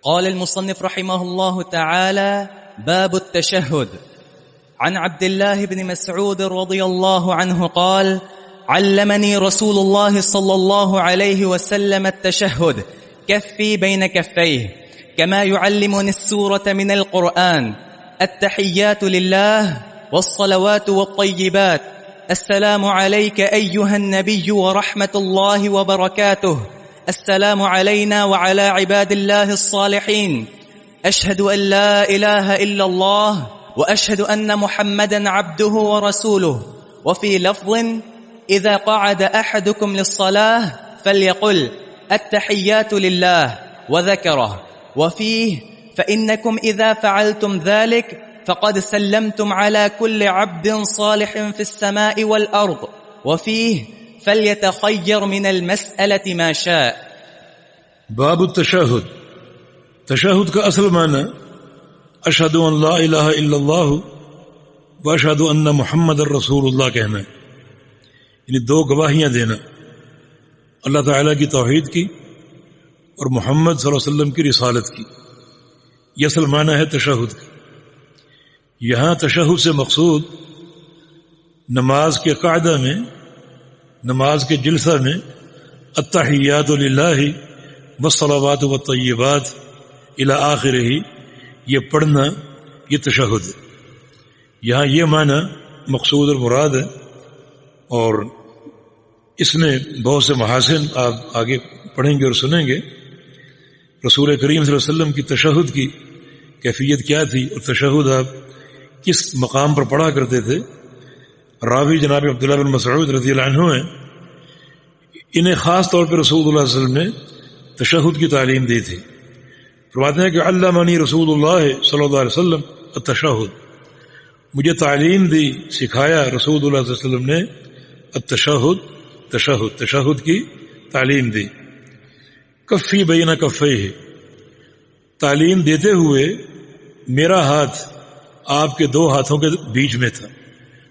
قال المصنف رحمه الله تعالى: باب التشهد. عن عبد الله بن مسعود رضي الله عنه قال: علمني رسول الله صلى الله عليه وسلم التشهد كفي بين كفيه كما يعلمني السورة من القرآن: التحيات لله والصلوات والطيبات، السلام عليك أيها النبي ورحمة الله وبركاته، السلام علينا وعلى عباد الله الصالحين، أشهد أن لا إله إلا الله وأشهد أن محمدا عبده ورسوله. وفي لفظ: إذا قعد أحدكم للصلاة فليقل التحيات لله، وذكره. وفيه: فإنكم إذا فعلتم ذلك فقد سلمتم على كل عبد صالح في السماء والأرض. وفيه: فليتخير من المسألة ما شاء. باب التشہد. تشہد کا اصل معنی اشہد ان لا الہ الا اللہ و اشہد ان محمد الرسول اللہ کہنا ہے، یعنی دو گواہیاں دینا، اللہ تعالیٰ کی توحید کی اور محمد صلی اللہ علیہ وسلم کی رسالت کی. یہ اصل معنی ہے تشہد کا. یہاں تشہد سے مقصود نماز کے قاعدہ میں، نماز کے جلسہ میں التحیات للہ والصلوات والطیبات الی آخرہ یہ پڑھنا، یہ تشہد ہے. یہاں یہ معنی مقصود اور مراد ہے، اور اس میں بہت سے محاسن آپ آگے پڑھیں گے اور سنیں گے. رسول کریم صلی اللہ علیہ وسلم کی تشہد کی کیفیت کیا تھی اور تشہد آپ کس مقام پر پڑھا کرتے تھے. راوی جناب عبداللہ بن مسعود رضی اللہ عنہ ہیں، انہیں خاص طور پہ رسول اللہ صلی اللہ علیہ وسلم نے تشہد کی تعلیم دی تھی. فرماتے ہیں کہ علمنی رسول اللہ صلی اللہ علیہ وسلم التشہد، مجھے تعلیم دی، سکھایا رسول اللہ صلی اللہ علیہ وسلم نے التشہد، تشہد کی تعلیم دی. کفی بین کفیہ، تعلیم دیتے ہوئے میرا ہاتھ آپ کے دو ہاتھوں کے بیچ میں تھا،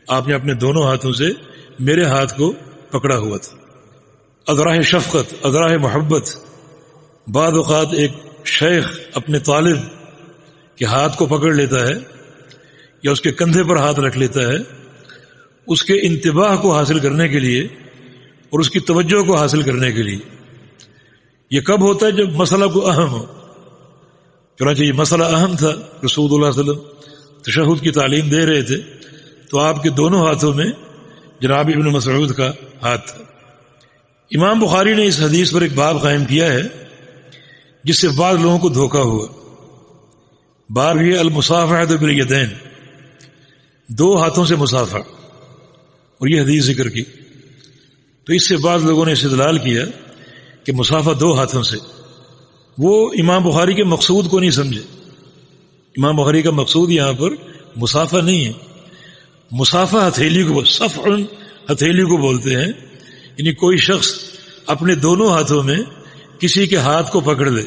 آپ نے اپنے دونوں ہاتھوں سے میرے ہاتھ کو پکڑا ہوا تھا. اذراہ شفقت، اذراہ محبت. بعض اوقات ایک شیخ اپنے طالب کے ہاتھ کو پکڑ لیتا ہے یا اس کے کندھے پر ہاتھ رکھ لیتا ہے، اس کے انتباہ کو حاصل کرنے کے لیے اور اس کی توجہ کو حاصل کرنے کے لیے. یہ کب ہوتا ہے؟ جب مسئلہ کو اہم ہو. چنانچہ یہ مسئلہ اہم تھا، رسول اللہ صلی اللہ علیہ وسلم تشہد کی تعلیم دے رہے تھے تو آپ کے دونوں ہاتھوں میں جناب ابن مسعود کا ہاتھ تھا. امام بخاری نے اس حدیث پر ایک باب قائم کیا ہے جس سے بعض لوگوں کو دھوکہ ہوا. باب یہ المصافحۃ بالیدین، دو ہاتھوں سے مصافحہ، اور یہ حدیث ذکر کی. تو اس سے بعض لوگوں نے استدلال کیا کہ مصافحہ دو ہاتھوں سے. وہ امام بخاری کے مقصود کو نہیں سمجھے. امام بخاری کا مقصود یہاں پر مصافحہ نہیں ہے. مصافحہ ہتھیلی کو، صفع ہتھیلی کو بولتے ہیں، یعنی کوئی شخص اپنے دونوں ہاتھوں میں کسی کے ہاتھ کو پکڑ لے،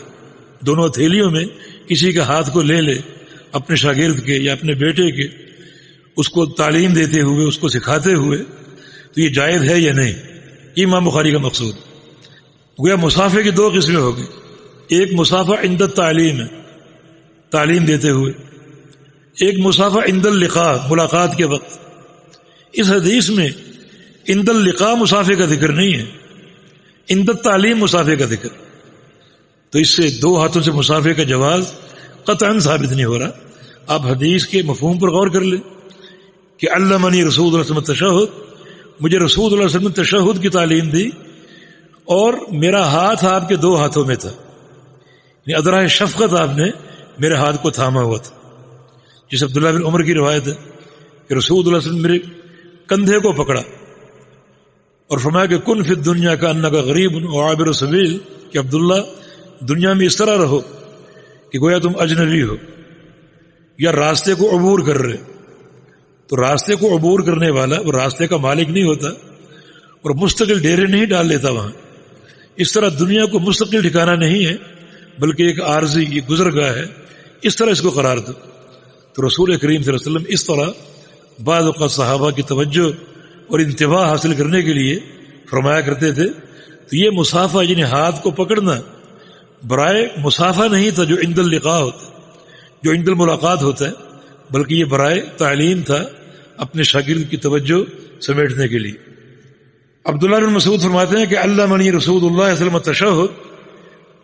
دونوں ہتھیلیوں میں کسی کے ہاتھ کو لے لے، اپنے شاگرد کے یا اپنے بیٹے کے، اس کو تعلیم دیتے ہوئے، اس کو سکھاتے ہوئے. تو یہ جائز ہے یا نہیں؟ یہ امام بخاری کا مقصود. گویا مصافحے کی دو قسمیں ہو گئی. ایک مصافحہ عند التعلیم ہے، تعلیم دیتے ہوئے. ایک مصافحہ عند اللقاء، ملاقات کے وقت. اس حدیث میں عند اللقاء مصافحے کا ذکر نہیں ہے، عند التعلیم مصافحے کا ذکر. تو اس سے دو ہاتھوں سے مصافحے کا جواز قطعاً ثابت نہیں ہو رہا. آپ حدیث کے مفہوم پر غور کر لیں کہ علمنی رسول اللہ صلی اللہ علیہ وسلم تشہد، مجھے رسول اللہ صلی اللہ علیہ وسلم تشہد کی تعلیم دی اور میرا ہاتھ آپ کے دو ہاتھوں میں تھا. یعنی اذراہ شفقت آپ نے میرے ہاتھ کو تھاما ہوا تھا. جس عبداللہ بن عمر کی روایت ہے کہ رسول اللہ صلی اللہ علیہ وسلم میرے کندھے کو پکڑا اور فرمایا کہ کن فی الدنیا کا انک غریب و عابر سبیل، کہ عبداللہ دنیا میں اس طرح رہو کہ گویا تم اجنبی ہو یا راستے کو عبور کر رہے. تو راستے کو عبور کرنے والا وہ راستے کا مالک نہیں ہوتا اور مستقل ڈیرے نہیں ڈال لیتا وہاں. اس طرح دنیا کو مستقل ٹھکانہ نہیں ہے بلکہ ایک عارضی، یہ گزرگاہ ہے. اس طرح اس کو قرار دو. تو رسول کریم صلی اللہ علیہ وسلم اس طرح بعض اوقات صحابہ کی توجہ اور انتباہ حاصل کرنے کے لیے فرمایا کرتے تھے. تو یہ مصافحہ یعنی ہاتھ کو پکڑنا برائے مسافہ نہیں تھا جو عند اللقاء ہوتا ہے، جو عند الملاقات ہوتا ہے، بلکہ یہ برائے تعلیم تھا، اپنے شاگرد کی توجہ سمیٹنے کے لیے۔ عبداللہ بن مسعود فرماتے ہیں کہ علمنی رسول اللہ صلی اللہ علیہ وسلم التشہد،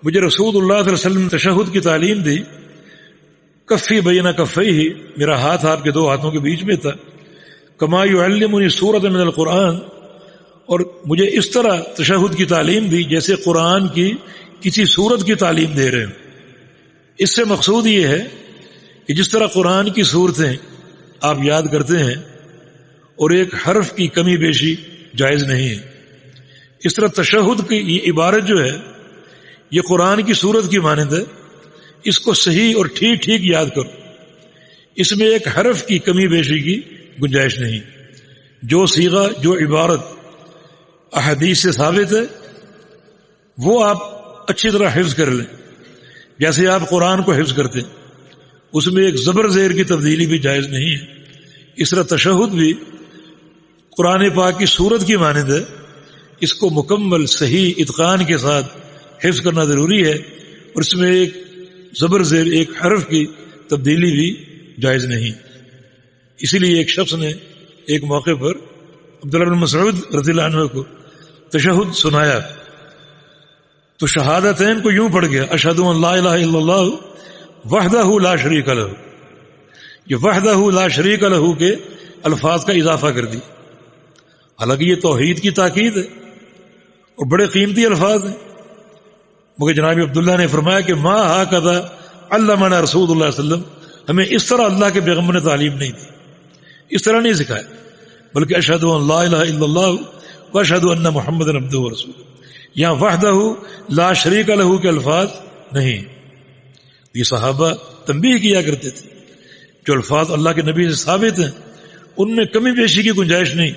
مجھے رسول اللہ صلی اللہ علیہ وسلم تشہد کی تعلیم دی، کفی بین کفیہ، میرا ہاتھ آپ کے دو ہاتھوں کے بیچ میں تھا، کما یعلمنی سورۃ من القرآن، اور مجھے اس طرح تشہد کی تعلیم دی جیسے قرآن کی کسی سورت کی تعلیم دے رہے ہیں۔ اس سے مقصود یہ ہے کہ جس طرح قرآن کی صورتیں آپ یاد کرتے ہیں اور ایک حرف کی کمی بیشی جائز نہیں ہے، اس طرح تشہد کی یہ عبارت جو ہے یہ قرآن کی صورت کی مانند ہے، اس کو صحیح اور ٹھیک ٹھیک یاد کرو، اس میں ایک حرف کی کمی بیشی کی گنجائش نہیں۔ جو صیغہ، جو عبارت احادیث سے ثابت ہے وہ آپ اچھی طرح حفظ کر لیں، جیسے آپ قرآن کو حفظ کرتے ہیں، اس میں ایک زبر زیر کی تبدیلی بھی جائز نہیں ہے۔ اس طرح تشہد بھی قرآن پاک کی صورت کی مانند ہے، اس کو مکمل صحیح اتقان کے ساتھ حفظ کرنا ضروری ہے، اور اس میں ایک زبر زیر، ایک حرف کی تبدیلی بھی جائز نہیں۔ اسی لیے ایک شخص نے ایک موقع پر عبداللہ بن مسعود رضی اللہ عنہ کو تشہد سنایا تو شہادتین کو یوں پڑھ گیا، اشہد ان لا الہ الا اللہ وحدہ لا شریک لہ، یہ وحدہ لا شریک لہ کے الفاظ کا اضافہ کر دی، حالانکہ یہ توحید کی تاکید ہے اور بڑے قیمتی الفاظ ہیں، مگر جناب عبداللہ نے فرمایا کہ ما ھکذا علمنا رسول اللہ صلی اللہ علیہ وسلم، ہمیں اس طرح اللہ کے پیغمبر نے تعلیم نہیں دی، اس طرح نہیں سکھایا، بلکہ اشہد ان لا الہ الا اللہ واشہد ان محمد عبدہ ورسولہ، یہاں وحدہ لا شریک لہ کے الفاظ نہیں۔ یہ صحابہ تنبیہ کیا کرتے تھے جو الفاظ اللہ کے نبی سے ثابت ہیں ان میں کمی بیشی کی گنجائش نہیں۔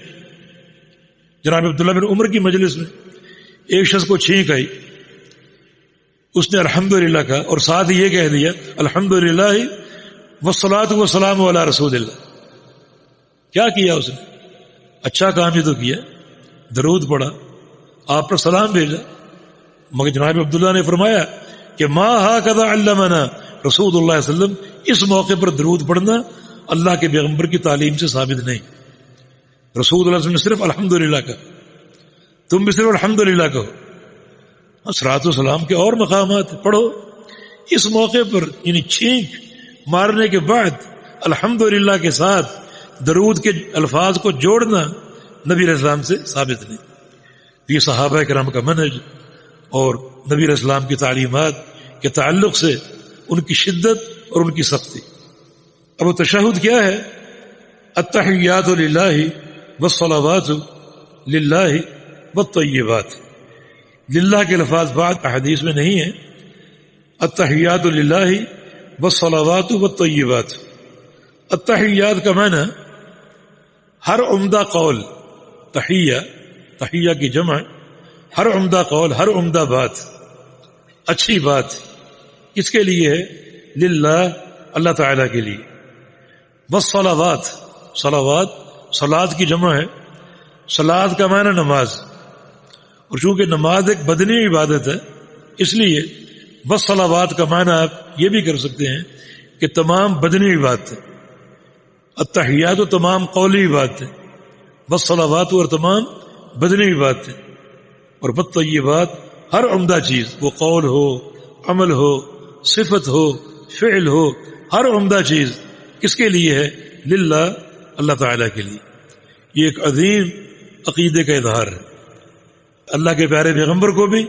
جناب عبداللہ بن عمر کی مجلس میں ایک شخص کو چھینک آئی، اس نے الحمدللہ کہا اور ساتھ یہ کہہ دیا الحمدللہ والصلاۃ والسلام علی رسول اللہ۔ کیا کیا اس نے؟ اچھا کام ہی تو کیا، درود پڑھا، آپ پر سلام بھیجا، مگر جناب عبداللہ نے فرمایا کہ ما ھکذا علمنا رسول اللہ صلی اللہ علیہ وسلم، اس موقع پر درود پڑھنا اللہ کے پیغمبر کی تعلیم سے ثابت نہیں۔ رسول اللہ صلی اللہ علیہ وسلم نے صرف الحمدللہ کہا، تم بھی صرف الحمدللہ کہو۔ صلاۃ و سلام کے اور مقامات پڑھو، اس موقع پر یعنی چھینک مارنے کے بعد الحمدللہ کے ساتھ درود کے الفاظ کو جوڑنا نبی علیہ السلام سے ثابت نہیں۔ یہ صحابہ کرام کا منہج اور نبی علیہ السلام کی تعلیمات کے تعلق سے ان کی شدت اور ان کی سختی۔ اب تشہد کیا ہے؟ التحیات للہ والصلوات للہ والطیبات، للہ کے لفظ بعد احادیث میں نہیں ہیں، التحیات للہ والصلوات والطیبات۔ التحیات کا معنی ہر عمدہ قول، تحیہ کی جمع، ہر عمدہ قول، ہر عمدہ بات، اچھی بات کس کے لیے ہے؟ للہ، اللہ تعالیٰ کے لیے۔ والصلوات، صلوات، صلاۃ کی جمع ہے، صلاۃ کا معنی نماز، اور چونکہ نماز ایک بدنی عبادت ہے اس لیے والصلوات کا معنی آپ یہ بھی کر سکتے ہیں کہ تمام بدنی عبادتیں، التحیات و تمام قولی عبادتیں، والصلوات اور تمام بدنی عبادتیں، اور والطیبات ہر عمدہ چیز، وہ قول ہو، عمل ہو، صفت ہو، فعل ہو، ہر عمدہ چیز کس کے لیے ہے؟ للہ، اللہ تعالیٰ کے لیے۔ یہ ایک عظیم عقیدے کا اظہار ہے۔ اللہ کے پیارے پیغمبر کو بھی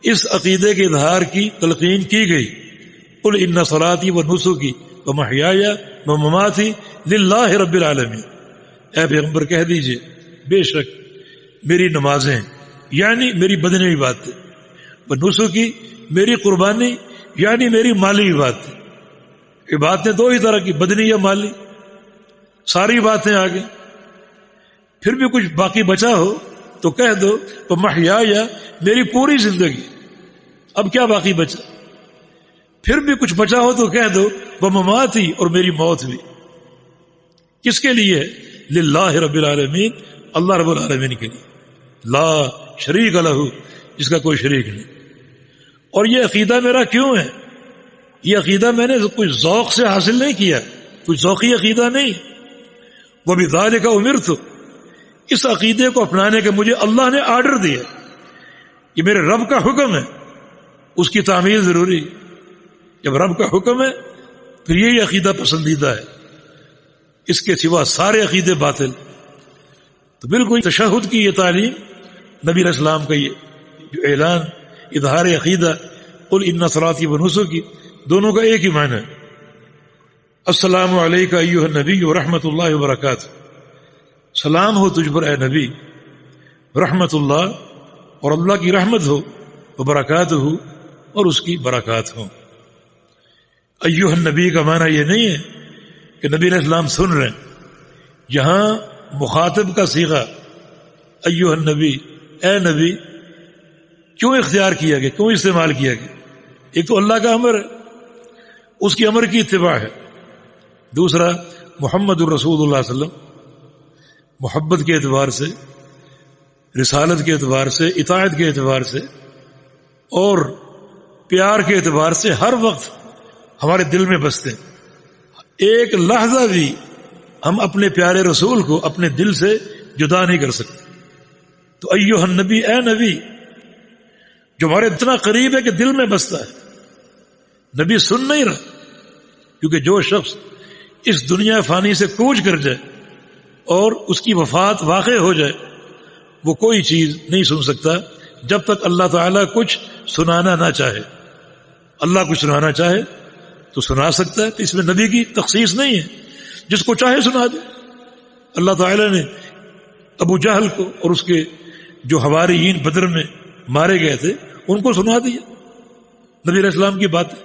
اس عقیدے کے اظہار کی تلقین کی گئی، قل ان صلاتی و نسکی و محیای و مماتی للہ رب العالمین، اے پیغمبر کہہ دیجئے بے شک میری نمازیں یعنی میری بدنی عبادتیں، و نسکی میری قربانی یعنی میری مالی عبادتیں۔ عبادتیں دو ہی طرح کی، بدنی یا مالی، ساری باتیں آگے، پھر بھی کچھ باقی بچا ہو تو کہہ دو تو محیای میری پوری زندگی، اب کیا باقی بچا؟ پھر بھی کچھ بچا ہو تو کہہ دو وہ مماتی، اور میری موت بھی کس کے لیے؟ للہ رب العالمین، اللہ رب العالمین کے لیے، لا شریک لہ، جس کا کوئی شریک نہیں۔ اور یہ عقیدہ میرا کیوں ہے؟ یہ عقیدہ میں نے کوئی ذوق سے حاصل نہیں کیا، کوئی ذوقی عقیدہ نہیں. وَبِذَلِكَ أُمِرْتُ، اس عقیدے کو اپنانے کے مجھے اللہ نے آرڈر دیا. یہ میرے رب کا حکم ہے، اس کی تعمیل ضروری. جب رب کا حکم ہے پھر یہی عقیدہ پسندیدہ ہے، اس کے سوا سارے عقیدے باطل. تو بالکل تشہد کی یہ تعلیم، نبی علیہ السلام کا یہ جو اعلان، اظہار عقیدہ، قل ان صلاتی و نسکی، دونوں کا ایک ہی معنی ہے. السلام علیکہ ایھا النبی ورحمۃ اللہ وبرکاتہ، سلام ہو تجھ پر اے نبی، رحمت اللہ اور اللہ کی رحمت ہو، وبرکاتہ اور اس کی برکات ہو. ایھا النبی کا معنی یہ نہیں ہے کہ نبی علیہ السلام سن رہے ہیں. یہاں مخاطب کا صیغہ ایھا النبی، اے نبی، کیوں اختیار کیا گیا، کیوں استعمال کیا گیا؟ ایک تو اللہ کا امر ہے، اس کی امر کی اتباع ہے. دوسرا محمد الرسول اللہ صلی اللہ علیہ وسلم، محبت کے اعتبار سے، رسالت کے اعتبار سے، اطاعت کے اعتبار سے اور پیار کے اعتبار سے ہر وقت ہمارے دل میں بستے ہیں. ایک لحظہ بھی ہم اپنے پیارے رسول کو اپنے دل سے جدا نہیں کر سکتے. تو ایھا النبی، اے نبی، جو ہمارے اتنا قریب ہے کہ دل میں بستا ہے. نبی سن نہیں رہا، کیونکہ جو شخص اس دنیا فانی سے کوچ کر جائے اور اس کی وفات واقع ہو جائے، وہ کوئی چیز نہیں سن سکتا جب تک اللہ تعالیٰ کچھ سنانا نہ چاہے. اللہ کچھ سنانا چاہے تو سنا سکتا ہے، تو اس میں نبی کی تخصیص نہیں ہے، جس کو چاہے سنا دے. اللہ تعالیٰ نے ابو جہل کو اور اس کے جو حواریین بدر میں مارے گئے تھے ان کو سنا دیا نبی علیہ السلام کی باتیں.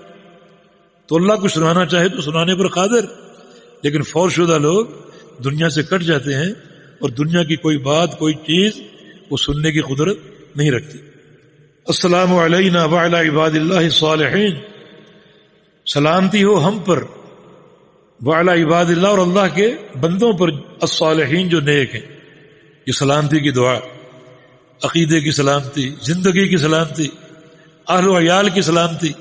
تو اللہ کچھ سنانا چاہے تو سنانے پر قادر، لیکن فوت شدہ لوگ دنیا سے کٹ جاتے ہیں اور دنیا کی کوئی بات، کوئی چیز وہ سننے کی قدرت نہیں رکھتی. السلام علینا وعلی عباد اللہ الصالحین، سلامتی ہو ہم پر، وعلی عباد اللہ اور اللہ کے بندوں پر، الصالحین جو نیک ہیں. یہ سلامتی کی دعا، عقیدے کی سلامتی، زندگی کی سلامتی، اہل و عیال کی سلامتی،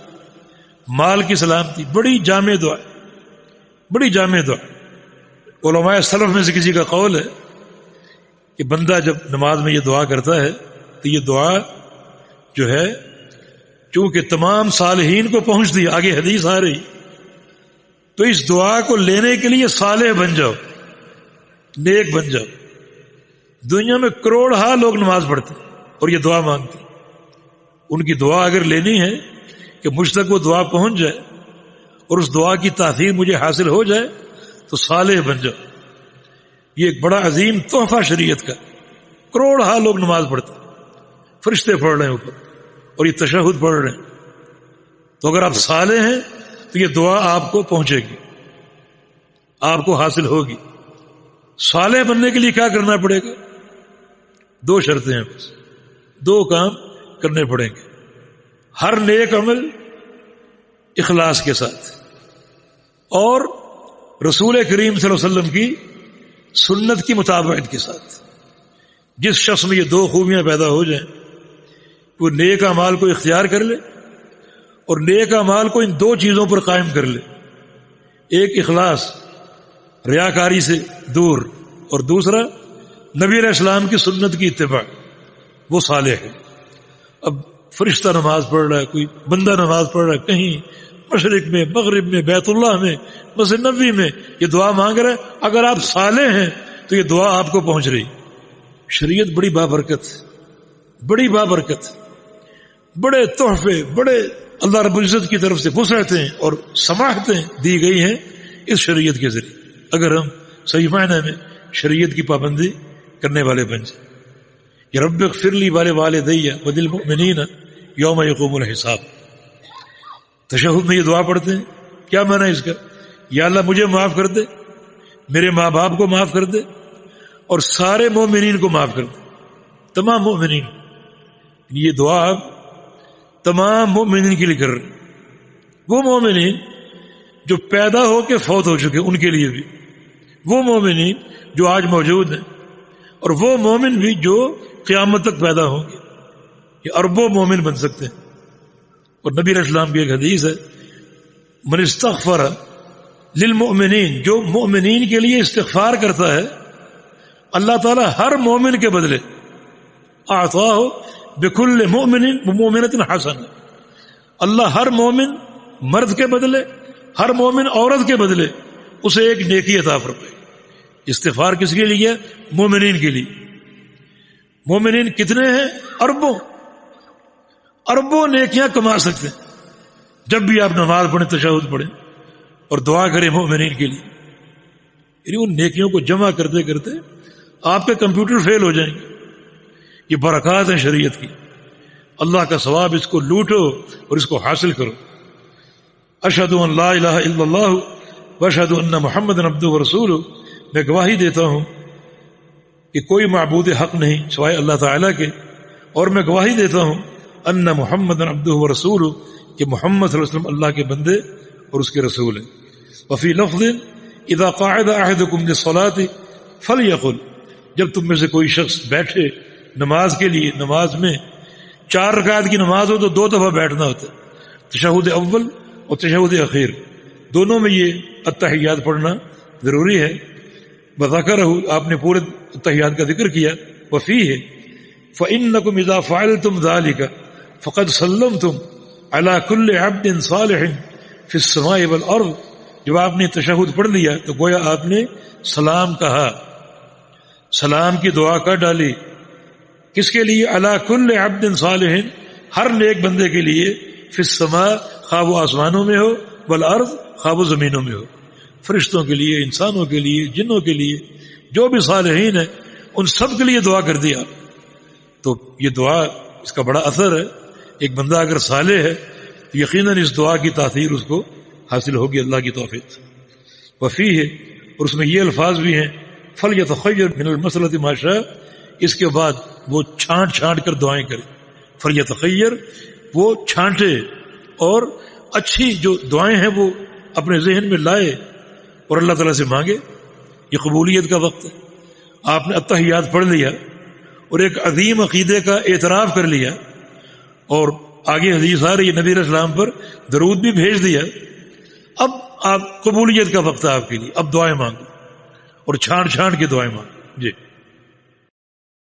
مال کی سلامتی، بڑی جامع دعا، بڑی جامع دعا. علماء سلف میں سے کسی کا قول ہے کہ بندہ جب نماز میں یہ دعا کرتا ہے تو یہ دعا جو ہے چونکہ تمام صالحین کو پہنچتی ہے، آگے حدیث آ رہی، تو اس دعا کو لینے کے لیے صالح بن جاؤ، نیک بن جاؤ. دنیا میں کروڑ ہا لوگ نماز پڑھتے اور یہ دعا مانگتے، ان کی دعا اگر لینی ہے کہ مجھ تک وہ دعا پہنچ جائے اور اس دعا کی تاثیر مجھے حاصل ہو جائے تو صالح بن جاؤ. یہ ایک بڑا عظیم تحفہ شریعت کا. کروڑ ہا لوگ نماز پڑھتے، فرشتے پڑھ رہے ہیں اوپر اور یہ تشہد پڑھ رہے ہیں. تو اگر آپ صالح ہیں تو یہ دعا آپ کو پہنچے گی، آپ کو حاصل ہوگی. صالح بننے کے لیے کیا کرنا پڑے گا؟ 2 شرطیں ہیں، بس 2 کام کرنے پڑیں گے. ہر نیک عمل اخلاص کے ساتھ اور رسول کریم صلی اللہ علیہ وسلم کی سنت کی مطابقت کے ساتھ. جس شخص میں یہ 2 خوبیاں پیدا ہو جائیں، وہ نیک اعمال کو اختیار کر لے اور نیک اعمال کو ان 2 چیزوں پر قائم کر لے. ایک اخلاص، ریاکاری سے دور، اور دوسرا نبی علیہ السلام کی سنت کی اتباع، وہ صالح ہے. اب فرشتہ نماز پڑھ رہا ہے، کوئی بندہ نماز پڑھ رہا ہے، کہیں مشرق میں، مغرب میں، بیت اللہ میں، مسجد نبوی میں یہ دعا مانگ رہا ہے، اگر آپ صالح ہیں تو یہ دعا آپ کو پہنچ رہی. شریعت بڑی بابرکت، بڑی بابرکت، بڑے تحفے، بڑے اللہ رب العزت کی طرف سے وسعتیں اور سماحتیں دی گئی ہیں اس شریعت کے ذریعے، اگر ہم صحیح معنی میں شریعت کی پابندی کرنے والے بن جائیں. یا رب اغفر لی ولوالدی وللمؤمنین یوم یقوم الحساب. تشہد میں یہ دعا پڑھتے ہیں، کیا معنی ہے اس کا؟ یا اللہ مجھے معاف کر دے، میرے ماں باپ کو معاف کر دے اور سارے مومنین کو معاف کر دے، تمام مومنین. یہ دعا آپ تمام مومنین کے لیے کر رہے ہیں. وہ مومنین جو پیدا ہو کے فوت ہو چکے ان کے لیے بھی، وہ مومنین جو آج موجود ہیں، اور وہ مومن بھی جو قیامت تک پیدا ہوں گے. یہ اربوں مومن بن سکتے ہیں. اور نبی علیہ السلام کی ایک حدیث ہے، من استغفر للمؤمنین، جو مؤمنین کے لیے استغفار کرتا ہے اللہ تعالیٰ ہر مومن کے بدلے اعطاہ بکل مؤمن ومؤمنۃ حسنہ، اللہ ہر مومن مرد کے بدلے، ہر مومن عورت کے بدلے اسے ایک نیکی عطا فرمائے۔ استغفار کس کے لیے؟ مومنین کے لیے۔ مومنین کتنے ہیں؟ اربوں اربوں نیکیاں کما سکتے ہیں جب بھی آپ نماز پڑھیں، تشہد پڑھیں اور دعا کریں مومنین کے لیے، یعنی ان نیکیوں کو جمع کرتے کرتے آپ کے کمپیوٹر فیل ہو جائیں گے۔ یہ برکات ہیں شریعت کی، اللہ کا ثواب، اس کو لوٹو اور اس کو حاصل کرو۔ اشہد ان لا الہ الا اللہ واشہد ان محمد عبدہ ورسولہ، میں گواہی دیتا ہوں کہ کوئی معبود حق نہیں سوائے اللہ تعالیٰ کے، اور میں گواہی دیتا ہوں ان محمد عبدہ ورسولہ، کہ محمد صلی اللہ علیہ وسلم اللہ کے بندے اور اس کے رسول ہیں۔ وفی لفظ اذا قعد احدکم للصلاۃ فلیقل، جب تم میں سے کوئی شخص بیٹھے نماز کے لیے، نماز میں 4 رکعت کی نماز ہو تو 2 دفعہ بیٹھنا ہوتا ہے، تشہد اول اور تشہد اخیر، دونوں میں یہ التحیات پڑھنا ضروری ہے۔ بذکرہ، آپ نے پورے التحیات کا ذکر کیا۔ وفیہ فإنکم اذا فعلتم ذلک فقد سلمتم علی کل عبد صالح فی السماء والارض، جب آپ نے تشہد پڑھ لیا تو گویا آپ نے سلام کہا، سلام کی دعا کر ڈالی۔ کس کے لیے؟ علی کل عبد صالح، ہر نیک بندے کے لیے، فی السماء، خواہ وہ آسمانوں میں ہو، والارض، خواہ وہ زمینوں میں ہو، فرشتوں کے لیے، انسانوں کے لیے، جنوں کے لیے، جو بھی صالحین ہیں ان سب کے لیے دعا کر دیا۔ تو یہ دعا، اس کا بڑا اثر ہے۔ ایک بندہ اگر صالح ہے تو یقیناً اس دعا کی تاثیر اس کو حاصل ہوگی اللہ کی توفیق سے۔ وفیہ، اور اس میں یہ الفاظ بھی ہیں، فلیتخیر من المسألۃ ما شاء، اس کے بعد وہ چھانٹ چھانٹ کر دعائیں کرے۔ فلیتخیر، وہ چھانٹے اور اچھی جو دعائیں ہیں وہ اپنے ذہن میں لائے اور اللہ تعالیٰ سے مانگے۔ یہ قبولیت کا وقت ہے۔ آپ نے التحیات پڑھ لیا اور ایک عظیم عقیدے کا اعتراف کر لیا، اور آگے حدیث آ رہی ہے، نبی علیہ السلام پر درود بھی بھیج دیا۔ اب آپ قبولیت کا وقت ہے آپ کے لیے، اب دعائیں مانگو اور چھانٹ چھانٹ کے دعائیں مانگو۔ جی